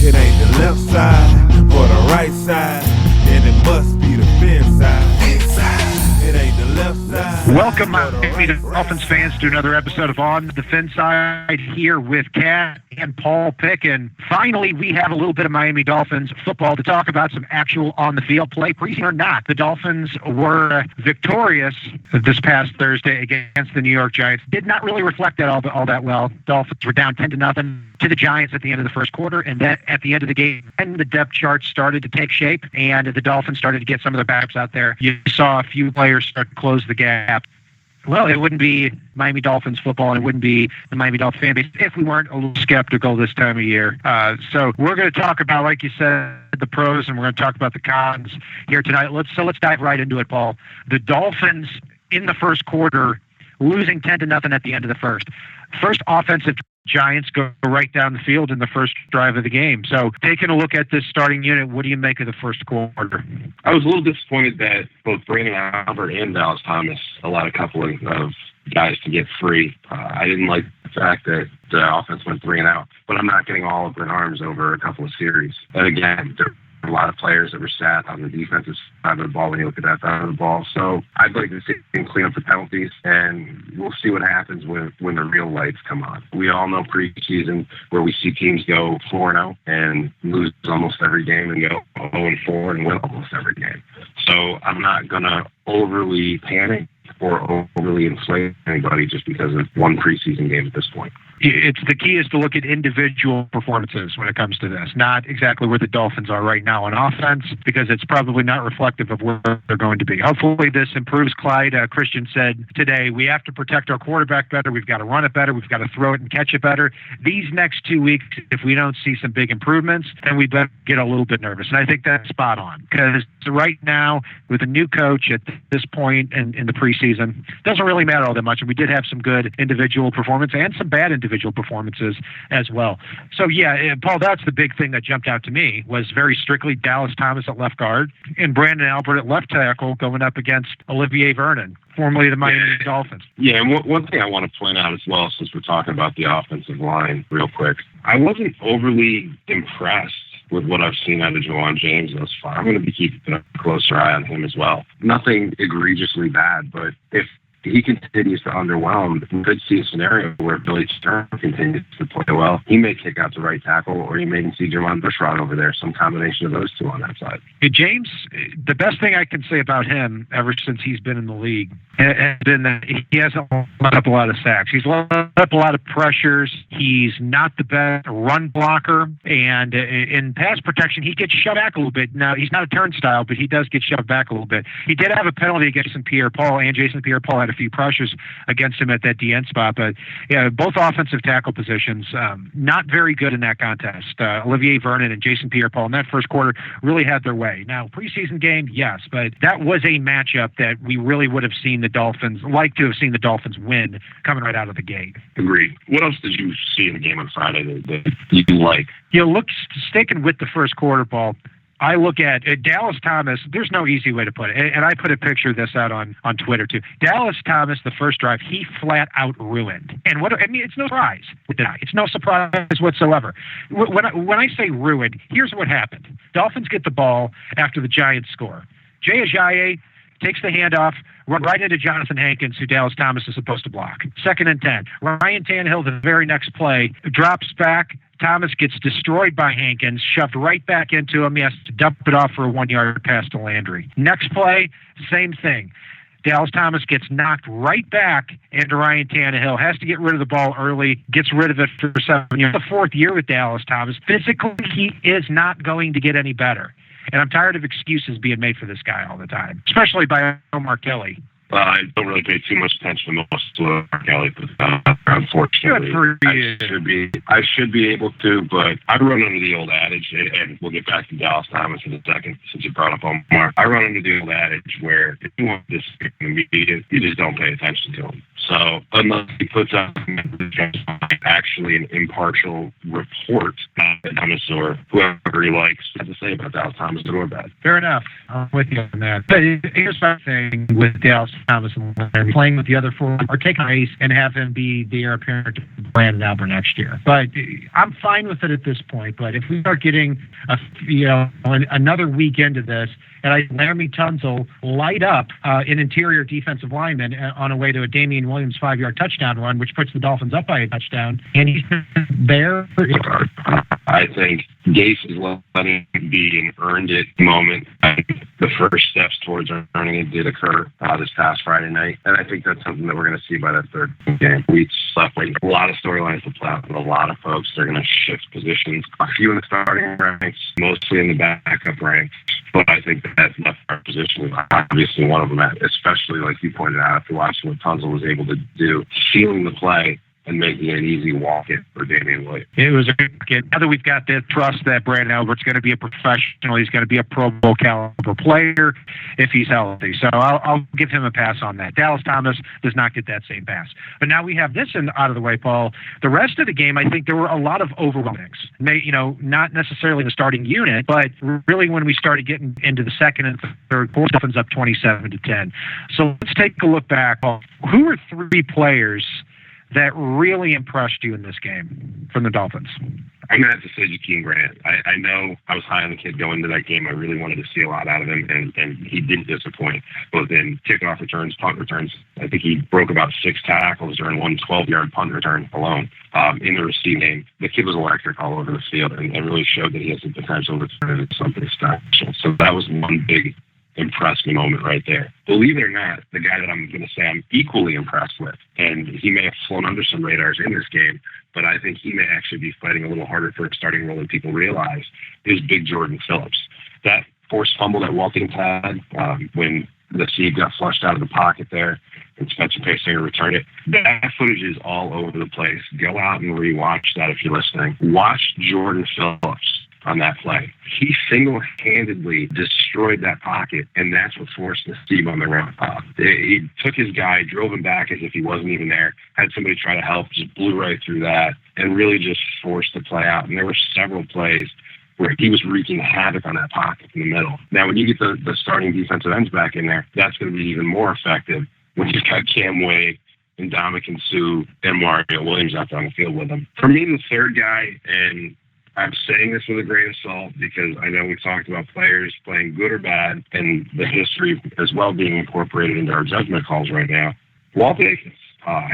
It ain't the left side or the right side, then it must be the FinSide. It ain't the left side. Welcome, Miami Dolphins fans, to another episode of On the FinSide here with Cat and Paul Picken. Finally, we have a little bit of Miami Dolphins football to talk about, some actual on-the-field play, preseason or not. The Dolphins were victorious this past Thursday against the New York Giants. Did not really reflect that all that well. Dolphins were down 10-0 to the Giants at the end of the first quarter, and then at the end of the game, and the depth chart started to take shape, and the Dolphins started to get some of their backups out there. You saw a few players start to close the gap. Well, it wouldn't be Miami Dolphins football, and it wouldn't be the Miami Dolphins fan base if we weren't a little skeptical this time of year. So we're going to talk about, like you said, the pros, and we're going to talk about the cons here tonight. Let's dive right into it, Paul. The Dolphins in the first quarter, losing 10-0 at the end of the first. First offensive Giants go right down the field in the first drive of the game. So taking a look at this starting unit, what do you make of the first quarter? I was a little disappointed that both Brandon Albert and Dallas Thomas allowed a couple of guys to get free. I didn't like the fact that the offense went 3-and-out, but I'm not getting all up in arms over a couple of series. And again, there were a lot of players that were sat on the defensive side of the ball when you look at that side of the ball. So I'd like to see him clean up the penalties, and we'll see what happens when the real lights come on. We all know preseason where we see teams go 4-0 and lose almost every game, and go 0-4 and win almost every game. So I'm not going to overly panic or overly inflate anybody just because of one preseason game at this point. It's the key is to look at individual performances when it comes to this, not exactly where the Dolphins are right now on offense, because it's probably not reflective of where they're going to be. Hopefully this improves. Clyde Christian said today, we have to protect our quarterback better. We've got to run it better. We've got to throw it and catch it better. These next 2 weeks, if we don't see some big improvements, then we better get a little bit nervous. And I think that's spot on, because right now with a new coach at this point in the preseason, doesn't really matter all that much. And we did have some good individual performance and some bad individual performances as well. So yeah, Paul, that's the big thing that jumped out to me, was very strictly Dallas Thomas at left guard and Brandon Albert at left tackle going up against Olivier Vernon, formerly the Miami Dolphins. Yeah, and one thing I want to point out as well, since we're talking about the offensive line real quick, I wasn't overly impressed with what I've seen out of Juwan James thus far. I'm going to be keeping a closer eye on him as well. Nothing egregiously bad, but if he continues to underwhelm, we could see a scenario where Billy Stern continues to play well. He may kick out to right tackle, or he may see Jermon Bushrod over there, some combination of those two on that side. James, the best thing I can say about him ever since he's been in the league has been that he hasn't let up a lot of sacks. He's let up a lot of pressures. He's not the best run blocker, and in pass protection, he gets shoved back a little bit. Now, he's not a turnstile, but he does get shoved back a little bit. He did have a penalty against Jason Pierre-Paul, and Jason Pierre-Paul had a few pressures against him at that DN spot, but yeah, both offensive tackle positions not very good in that contest. Olivier Vernon and Jason Pierre-Paul in that first quarter really had their way. Now, preseason game, yes, but that was a matchup that we really would have seen the Dolphins, like to have seen the Dolphins win coming right out of the gate. Agreed. What else did you see in the game on Friday that you like? Sticking with the first quarter, Paul, I look at Dallas Thomas. There's no easy way to put it. And I put a picture of this out on Twitter, too. Dallas Thomas, the first drive, he flat out ruined. And it's no surprise. It's no surprise whatsoever. When I say ruined, here's what happened. Dolphins get the ball after the Giants score. Jay Ajayi takes the handoff, run right into Jonathan Hankins, who Dallas Thomas is supposed to block. 2nd and 10. Ryan Tannehill, the very next play, drops back. Thomas gets destroyed by Hankins, shoved right back into him. He has to dump it off for a 1-yard pass to Landry. Next play, same thing. Dallas Thomas gets knocked right back into Ryan Tannehill, has to get rid of the ball early, gets rid of it for 7 years. The 4th year with Dallas Thomas. Physically, he is not going to get any better. And I'm tired of excuses being made for this guy all the time, especially by Omar Kelly. I don't really pay too much attention to most of Omar Kelly, but unfortunately, I should be able to, but I run under the old adage, and we'll get back to Dallas Thomas in a second since you brought up Omar. I run under the old adage where if you want this in the media, you just don't pay attention to him. So unless he puts out actually an impartial report that Thomas or whoever he likes has to say about Dallas Thomas, good or bad. Fair enough. I'm with you on that. But here's my thing with Dallas Thomas and playing with the other four, or take a race and have him be the heir apparent to Brandon Albert next year. But I'm fine with it at this point. But if we start getting another week into this, and Laramie Tunsil light up an interior defensive lineman on a way to a Damian Williams 5-yard touchdown run, which puts the Dolphins up by a touchdown, and he's there. I think Gase is letting it be an earned it moment. The first steps towards earning it did occur this past Friday night, and I think that's something that we're going to see by that third game. We left waiting a lot of storylines to play out with a lot of folks. They're going to shift positions, a few in the starting ranks, mostly in the backup ranks. But I think that left guard position is obviously one of them, especially like you pointed out, after watching what Tunsil was able to do, sealing the play and making it an easy walk-in for Damian Williams. It was a good get. Now that we've got the trust that Brandon Albert's going to be a professional, he's going to be a Pro Bowl caliber player if he's healthy. So I'll give him a pass on that. Dallas Thomas does not get that same pass. But now we have this out of the way, Paul. The rest of the game, I think there were a lot of overwhelmings. Not necessarily the starting unit, but really when we started getting into the second and third quarter, Dolphins up 27-10. So let's take a look back. Paul. Who are three players that really impressed you in this game from the Dolphins? I'm going to have to say Jakeem Grant. I know I was high on the kid going into that game. I really wanted to see a lot out of him, and he didn't disappoint, both in kickoff returns, punt returns. I think he broke about 6 tackles during one 12-yard punt return alone in the receiving game. The kid was electric all over the field and really showed that he has the potential to turn into something special. So that was one big impressed me moment right there. Believe it or not, the guy that I'm going to say I'm equally impressed with, and he may have flown under some radars in this game, but I think he may actually be fighting a little harder for a starting role than people realize, is Big Jordan Phillips. That forced fumble that Walt Higgins had when the seed got flushed out of the pocket there and Spencer Paysinger returned it. That footage is all over the place. Go out and rewatch that if you're listening. Watch Jordan Phillips on that play. He single-handedly destroyed that pocket, and that's what forced the Steve on the run. He took his guy, drove him back as if he wasn't even there, had somebody try to help, just blew right through that, and really just forced the play out. And there were several plays where he was wreaking havoc on that pocket in the middle. Now, when you get the starting defensive ends back in there, that's going to be even more effective when you've got Cam Wade and Dominican Sue and Mario Williams out there on the field with him. For me, the third guy, and I'm saying this with a grain of salt because I know we talked about players playing good or bad and the history as well being incorporated into our judgment calls right now. Walt Aikens.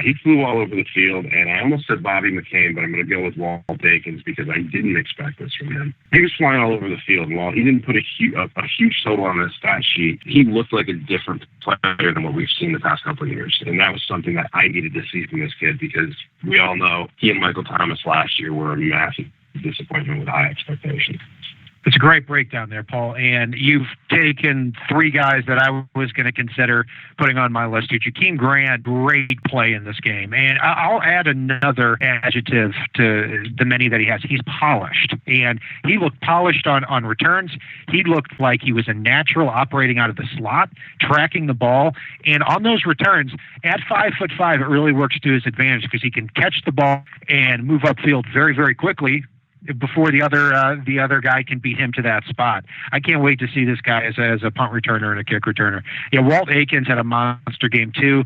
He flew all over the field, and I almost said Bobby McCain, but I'm going to go with Walt Aikens because I didn't expect this from him. He was flying all over the field, and while he didn't put a huge total on the stat sheet, he looked like a different player than what we've seen the past couple of years, and that was something that I needed to see from this kid because we all know he and Michael Thomas last year were a massive disappointment with high expectations. It's a great breakdown there, Paul. And you've taken three guys that I was going to consider putting on my list. Jakeem Grant, great play in this game. And I'll add another adjective to the many that he has. He's polished. And he looked polished on returns. He looked like he was a natural operating out of the slot, tracking the ball. And on those returns, at 5'5", it really works to his advantage because he can catch the ball and move upfield very, very quickly before the other guy can beat him to that spot. I can't wait to see this guy as a punt returner and a kick returner. Yeah, Walt Aikens had a monster game too,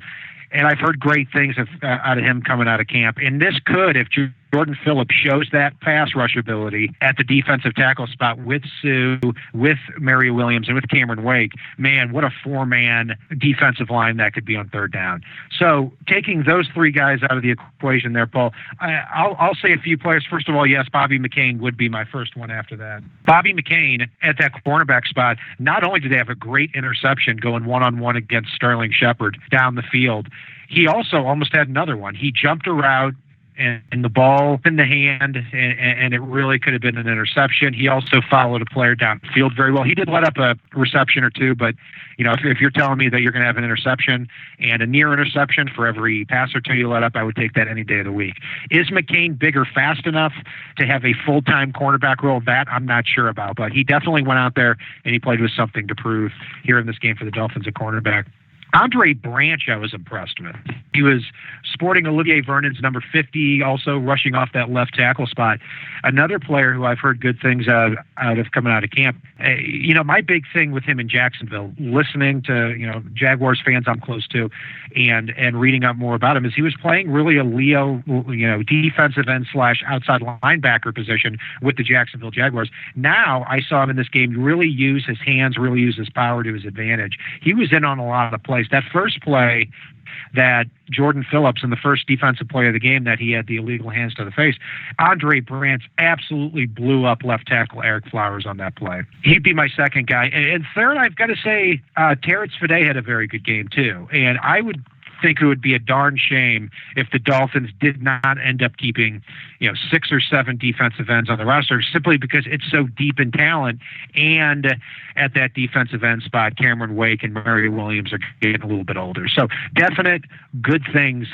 and I've heard great things out of him coming out of camp. And this could, if Jordan Phillips shows that pass rush ability at the defensive tackle spot with Sue, with Mario Williams, and with Cameron Wake, man, what a four-man defensive line that could be on third down. So taking those three guys out of the equation there, Paul, I'll say a few players. First of all, yes, Bobby McCain would be my first one after that. Bobby McCain at that cornerback spot, not only did they have a great interception going one-on-one against Sterling Shepard down the field, he also almost had another one. He jumped a route, and the ball in the hand, and it really could have been an interception. He also followed a player downfield very well. He did let up a reception or two, but if you're telling me that you're going to have an interception and a near interception for every pass or two you let up, I would take that any day of the week. Is McCain big or fast enough to have a full-time cornerback role? That I'm not sure about, but he definitely went out there and he played with something to prove here in this game for the Dolphins at cornerback. Andre Branch, I was impressed with. He was sporting Olivier Vernon's number 50, also rushing off that left tackle spot. Another player who I've heard good things out of coming out of camp. My big thing with him in Jacksonville, listening to Jaguars fans I'm close to, and reading up more about him, is he was playing really a Leo, defensive end / outside linebacker position with the Jacksonville Jaguars. Now I saw him in this game really use his hands, really use his power to his advantage. He was in on a lot of plays. That first play that Jordan Phillips, in the first defensive play of the game, that he had the illegal hands to the face, Andre Branch absolutely blew up left tackle Eric Flowers on that play. He'd be my second guy. And third, I've got to say, Terrence Fede had a very good game too. And I would think it would be a darn shame if the Dolphins did not end up keeping 6 or 7 defensive ends on the roster, simply because it's so deep in talent. And at that defensive end spot, Cameron Wake and Murray Williams are getting a little bit older. So definite good things,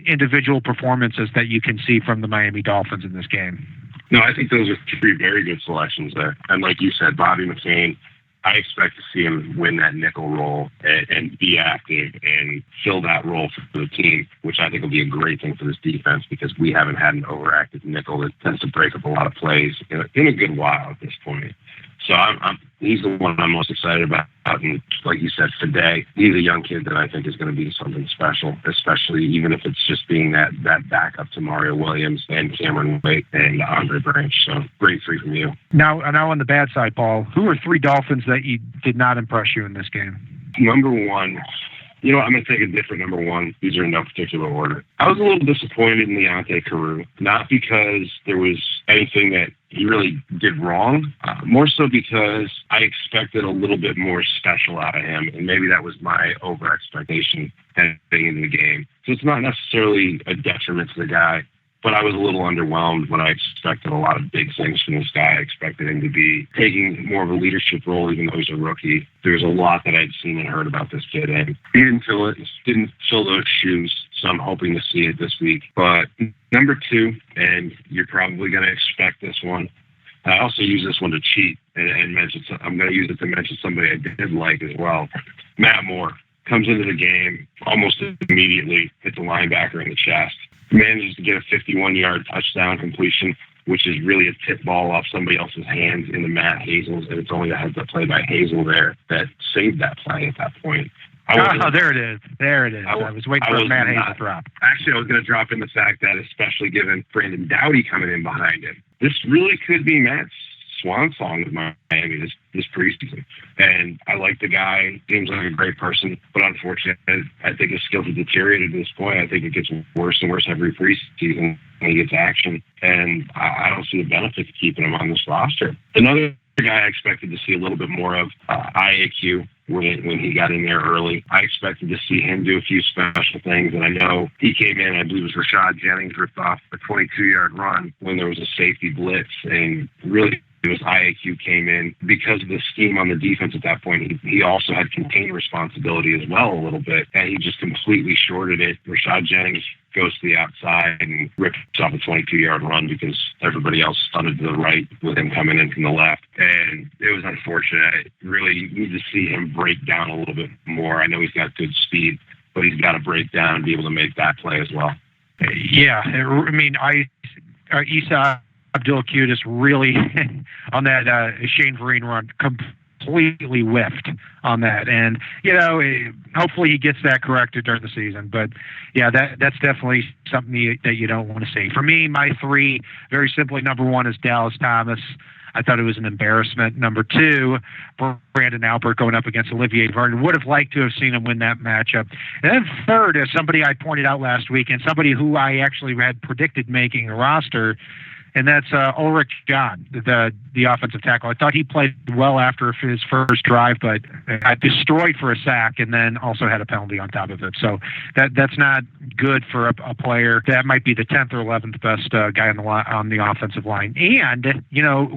individual performances that you can see from the Miami Dolphins in this game. No, I think those are 3 very good selections there. And like you said, Bobby McCain, I expect to see him win that nickel role and be active and fill that role for the team, which I think will be a great thing for this defense, because we haven't had an overactive nickel that tends to break up a lot of plays in a good while at this point. So he's the one I'm most excited about. And like you said, Fede, he's a young kid that I think is going to be something special, especially even if it's just being that backup to Mario Williams and Cameron Wake and Andre Branch. So great 3 from you. Now on the bad side, Paul, who are 3 Dolphins that you did not impress you in this game? Number 1. I'm going to take a different number 1. These are in no particular order. I was a little disappointed in Leonte Carroo, not because there was anything that he really did wrong, more so because I expected a little bit more special out of him, and maybe that was my over-expectation heading into the game. So it's not necessarily a detriment to the guy, but I was a little underwhelmed when I expected a lot of big things from this guy. I expected him to be taking more of a leadership role, even though he's a rookie. There's a lot that I'd seen and heard about this kid, and he didn't fill those shoes, so I'm hoping to see it this week. But number 2, and you're probably going to expect this one, I also use this one to cheat and mention. I'm going to use it to mention somebody I did like as well. Matt Moore comes into the game almost immediately, hits a linebacker in the chest, manages to get a 51-yard touchdown completion, which is really a tip ball off somebody else's hands into Matt Hazel's, and it's only a heads-up play by Hazel there that saved that play at that point. There it is. I was waiting for Matt Hazel drop. Actually, I was going to drop in the fact that, especially given Brandon Doughty coming in behind him, this really could be Matt's swan song with Miami this preseason. And I like the guy. Seems like a great person, but unfortunately, I think his skills have deteriorated at this point. I think it gets worse and worse every preseason when he gets action, and I don't see the benefit to keeping him on this roster. Another guy I expected to see a little bit more of, IAQ, when he got in there early. I expected to see him do a few special things, and I know he came in, I believe it was Rashad Jennings ripped off a 22-yard run when there was a safety blitz, and really it was IAQ came in because of the scheme on the defense at that point. He also had contained responsibility as well a little bit, and he just completely shorted it. Rashad Jennings goes to the outside and rips off a 22-yard run because everybody else stunted to the right with him coming in from the left. And it was unfortunate. Really, you need to see him break down a little bit more. I know he's got good speed, but he's got to break down and be able to make that play as well. Yeah, I mean, Isa Abdul-Qudus really, on that Shane Vereen run, completely whiffed on that. And, hopefully he gets that corrected during the season. But, yeah, that's definitely something that you don't want to see. For me, my 3, very simply, number 1 is Dallas Thomas. I thought it was an embarrassment. Number 2, Brandon Albert going up against Olivier Vernon. Would have liked to have seen him win that matchup. And then third is somebody I pointed out last week, and somebody who I actually had predicted making a roster, and that's Ulrich John, the offensive tackle. I thought he played well after his first drive, but got destroyed for a sack and then also had a penalty on top of it. So that's not good for a player. That might be the 10th or 11th best guy on the offensive line. And,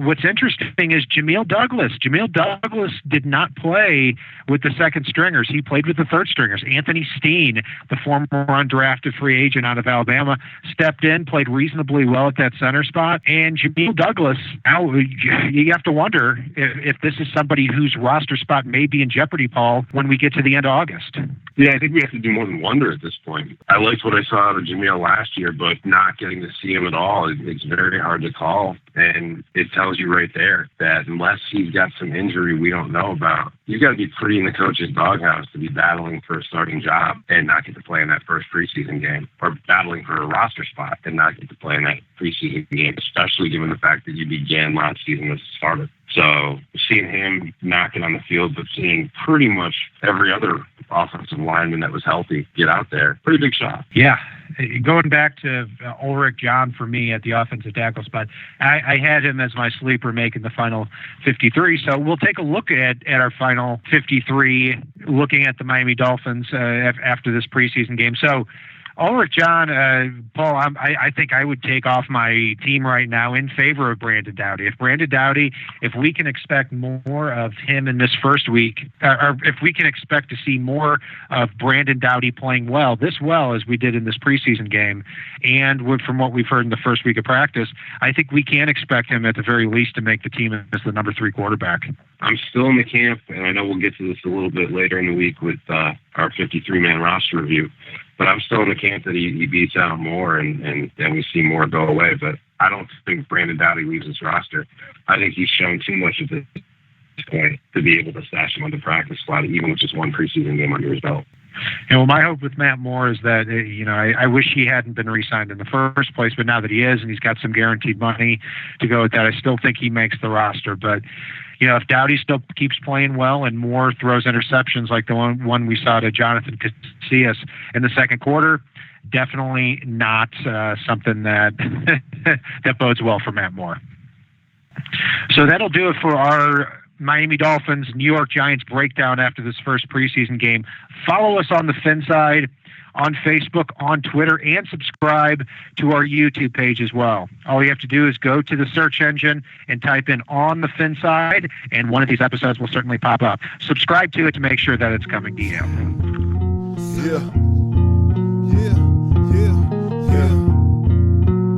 what's interesting is Jamil Douglas. Jamil Douglas did not play with the second stringers. He played with the third stringers. Anthony Steen, the former undrafted free agent out of Alabama, stepped in, played reasonably well at that center spot. spot, and Jabril Douglas. Now you have to wonder if this is somebody whose roster spot may be in jeopardy, Paul, when we get to the end of August. Yeah, I think we have to do more than wonder at this point. I liked what I saw out of Jamil last year, but not getting to see him at all, it's very hard to call. And it tells you right there that unless he's got some injury we don't know about, you've got to be pretty in the coach's doghouse to be battling for a starting job and not get to play in that first preseason game, or battling for a roster spot and not get to play in that preseason game, especially given the fact that you began last season as a starter. So seeing him knocking on the field, but seeing pretty much every other offensive lineman that was healthy get out there, pretty big shot. Yeah. Going back to Ulrich John for me at the offensive tackle spot, I had him as my sleeper making the final 53. So we'll take a look at our final 53, looking at the Miami Dolphins after this preseason game. So Ulrich John, Paul, I think I would take off my team right now in favor of Brandon Doughty. If we can expect more of him in this first week, or if we can expect to see more of Brandon Doughty playing this well as we did in this preseason game, and from what we've heard in the first week of practice, I think we can expect him at the very least to make the team as the number 3 quarterback. I'm still in the camp, and I know we'll get to this a little bit later in the week with our 53-man roster review, but I'm still in the camp that he beats out more and we see more go away. But I don't think Brandon Doughty leaves his roster. I think he's shown too much at this point to be able to stash him on the practice squad, even with just one preseason game under his belt. And well, my hope with Matt Moore is that, I wish he hadn't been re-signed in the first place, but now that he is and he's got some guaranteed money to go with that, I still think he makes the roster. But, if Doughty still keeps playing well and Moore throws interceptions like the one we saw to Jonathan Casillas in the second quarter, definitely not something that that bodes well for Matt Moore. So that'll do it for our Miami Dolphins, New York Giants breakdown after this first preseason game. Follow us on the FinSide, on Facebook, on Twitter, and subscribe to our YouTube page as well. All you have to do is go to the search engine and type in On the FinSide, and one of these episodes will certainly pop up. Subscribe to it to make sure that it's coming to you. Yeah.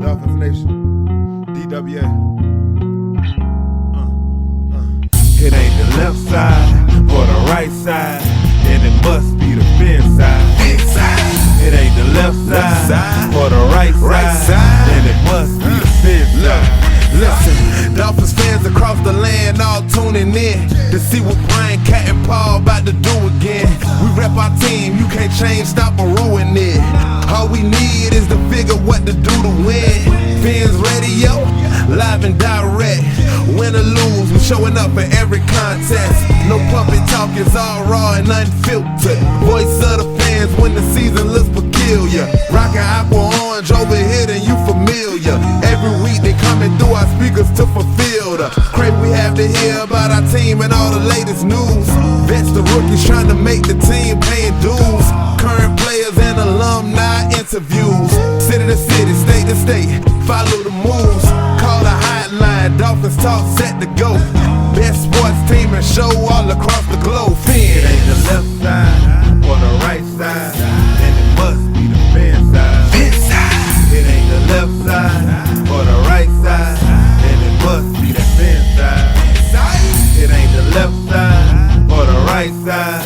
Dolphins Nation, DWA. It ain't the left side or the right side, and it must be the FinSide. It ain't the left side or the right side, and it must be the FinSide. Listen, Dolphins fans across the land all tuning in to see what Brian, Cat, and Paul about to do again. We rep our team, you can't change, stop, or ruin it. All we need is to figure what to do to win. Fins Radio, live and direct. Win or lose, we're showing up for every contest. No puppet talk, it's all raw and unfiltered. Voice of the fans when the season looks peculiar. Rockin' aqua orange over here, and you familiar. Every week they coming through our speakers to fulfill the crave we have to hear about our team and all the latest news. Vets the rookies trying to make the team, paying dues. Current players and alumni interviews. City to city, state to state, follow the moves. Call the hotline, Dolphins talk set to go. Best sports team and show all across the globe. It ain't the left side or the right side, and it must be the FinSide. It ain't the left side or the right side, and it must be the FinSide. It ain't the left side or the right side,